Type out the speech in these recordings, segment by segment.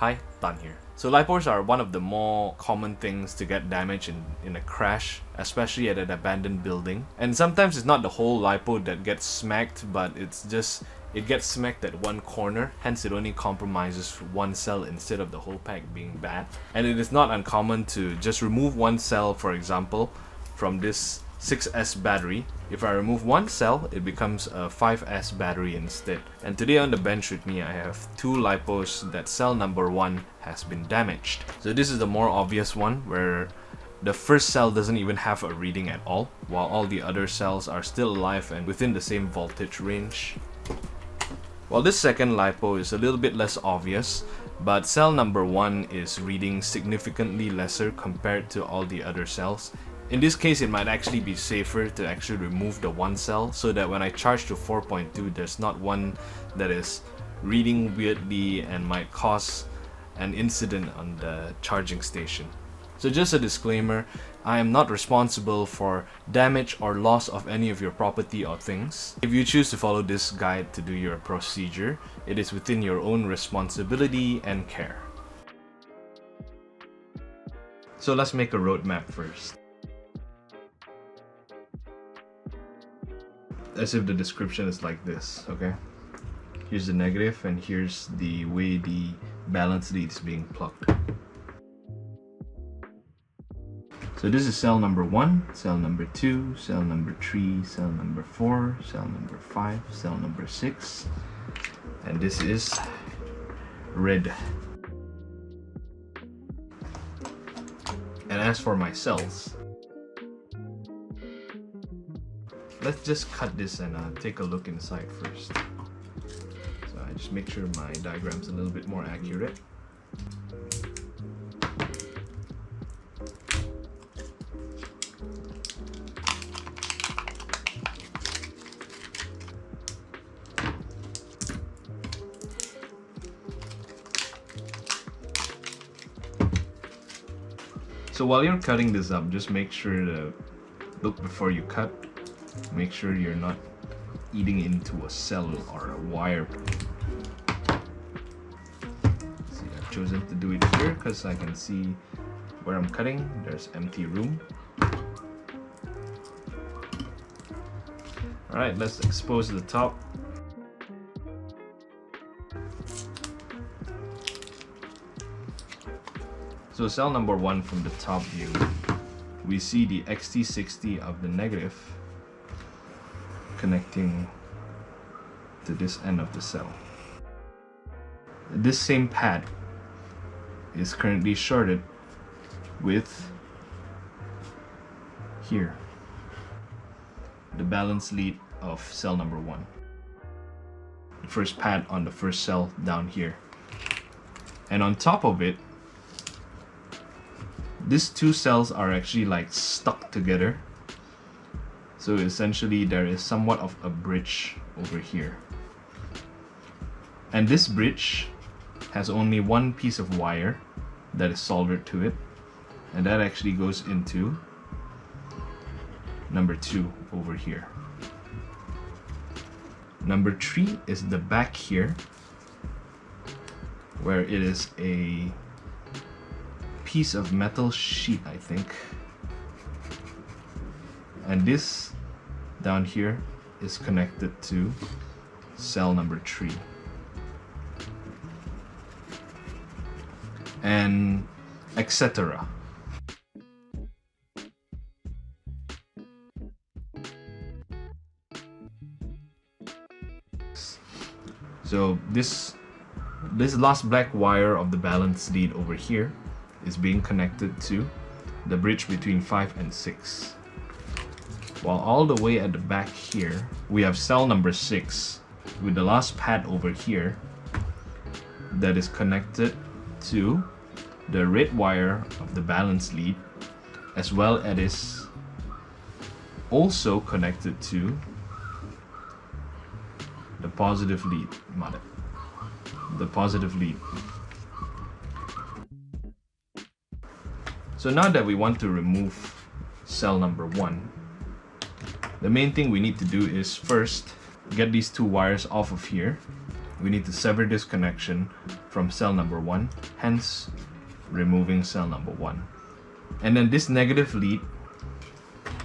Hi, Dan here. So lipos are one of the more common things to get damaged in a crash, especially at an abandoned building. And sometimes it's not the whole lipo that gets smacked, but it gets smacked at one corner, hence it only compromises one cell instead of the whole pack being bad. And it is not uncommon to just remove one cell, for example, from this 6S battery. If I remove one cell, it becomes a 5S battery instead. And today on the bench with me, I have two lipos that cell number 1 has been damaged. So this is the more obvious one, where the first cell doesn't even have a reading at all, while all the other cells are still alive and within the same voltage range. While this second lipo is a little bit less obvious, but cell number 1 is reading significantly lesser compared to all the other cells. In this case, it might actually be safer to actually remove the one cell so that when I charge to 4.2, there's not one that is reading weirdly and might cause an incident on the charging station. So just a disclaimer, I am not responsible for damage or loss of any of your property or things. If you choose to follow this guide to do your procedure, it is within your own responsibility and care. So let's make a roadmap first. As if the description is like this, okay? Here's the negative and here's the way the balance lead is being plugged. So this is cell number 1, cell number 2, cell number 3, cell number 4, cell number 5, cell number 6, and this is red. And as for my cells, let's just cut this and take a look inside first. So I just make sure my diagram's a little bit more accurate. So while you're cutting this up, just make sure to look before you cut. Make sure you're not eating into a cell or a wire. See, I've chosen to do it here because I can see where I'm cutting. There's empty room. Alright, let's expose the top. So cell number 1 from the top view, we see the XT60 of the negative connecting to this end of the cell. This same pad is currently shorted with here, the balance lead of cell number 1. The first pad on the first cell down here. And on top of it, these two cells are actually like stuck together. So essentially there is somewhat of a bridge over here. And this bridge has only one piece of wire that is soldered to it. And that actually goes into number 2 over here. Number 3 is the back here, where it is a piece of metal sheet, I think. And this down here is connected to cell number 3. And etc. So this last black wire of the balance lead over here is being connected to the bridge between 5 and 6. While all the way at the back here, we have cell number 6 with the last pad over here that is connected to the red wire of the balance lead, as well as is also connected to the positive lead. The positive lead. So now that we want to remove cell number 1, the main thing we need to do is first get these two wires off of here. We need to sever this connection from from cell number 1, hence removing cell number 1. And then this negative lead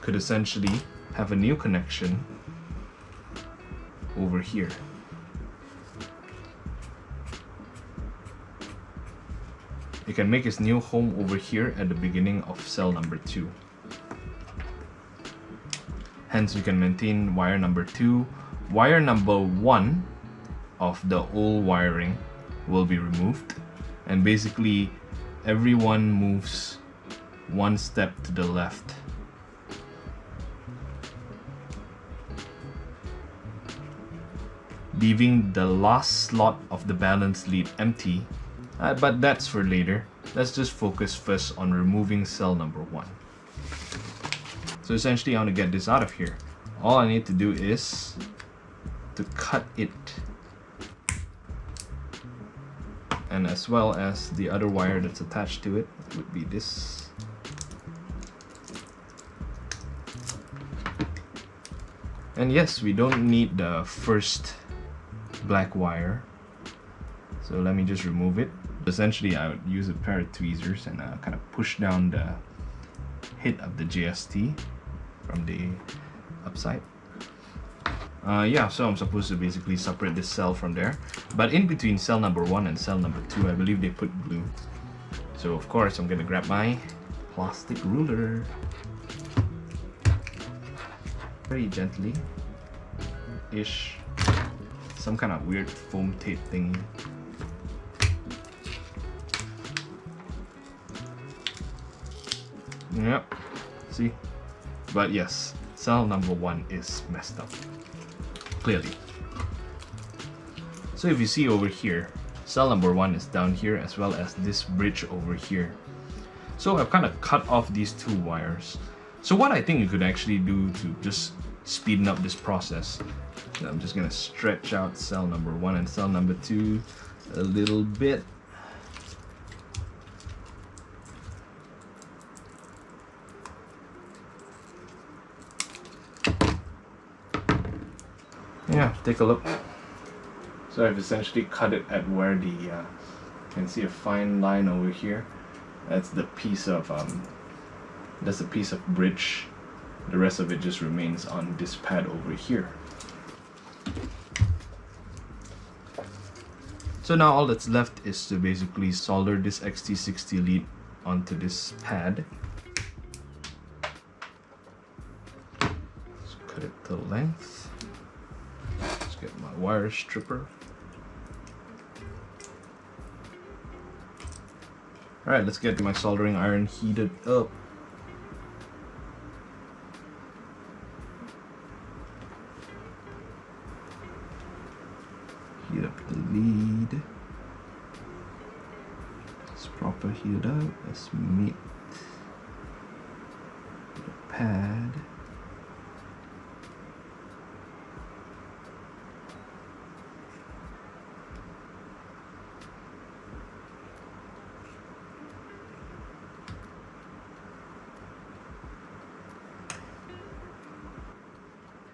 could essentially have a new connection over here. It can make its new home over here at the beginning of cell number 2. Hence, you can maintain wire number 2. Wire number 1 of the old wiring will be removed, and basically everyone moves one step to the left. Leaving the last slot of the balance lead empty, but that's for later. Let's just focus first on removing cell number 1. So essentially, I want to get this out of here. All I need to do is to cut it, and as well as the other wire that's attached to it would be this. And yes, we don't need the first black wire, so let me just remove it. Essentially, I would use a pair of tweezers and kind of push down the head of the JST from the upside. Yeah, so I'm supposed to basically separate this cell from there, but in between cell number 1 and cell number 2, I believe they put glue. So of course, I'm gonna grab my plastic ruler. Very gently ish, some kind of weird foam tape thingy. Yep, see? But yes, cell number 1 is messed up, clearly. So if you see over here, cell number 1 is down here as well as this bridge over here. So I've kind of cut off these 2 wires. So what I think you could actually do to just speeden up this process, I'm just gonna stretch out cell number 1 and cell number 2 a little bit. Yeah, take a look. So I've essentially cut it at where the you can see a fine line over here. That's the piece of that's a piece of bridge. The rest of it just remains on this pad over here. So now all that's left is to basically solder this XT60 lead onto this pad. Just cut it to length. Get my wire stripper. Alright, let's get my soldering iron heated up. Heat up the lead. It's proper heated up. Let's meet the pad.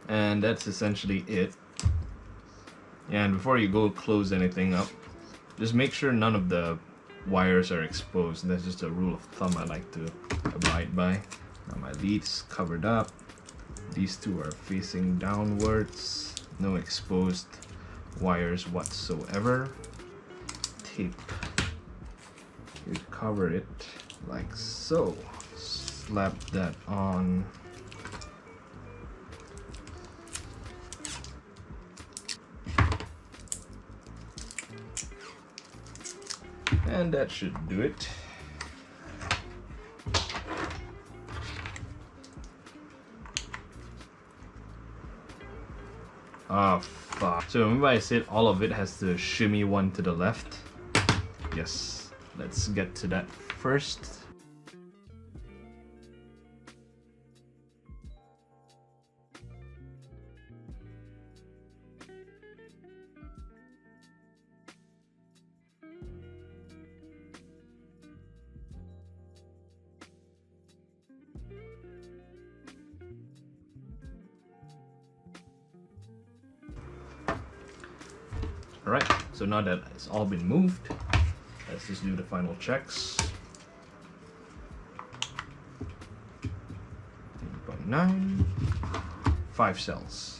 And that's essentially it. And before you go close anything up, just make sure none of the wires are exposed. That's just a rule of thumb I like to abide by. Now my lead's covered up. These 2 are facing downwards. No exposed wires whatsoever. Tape. You cover it like so. Slap that on. And that should do it. Ah, fuck. So remember I said all of it has to shimmy one to the left? Yes. Let's get to that first. Alright, so now that it's all been moved, Let's just do the final checks. 10.9, 5 cells.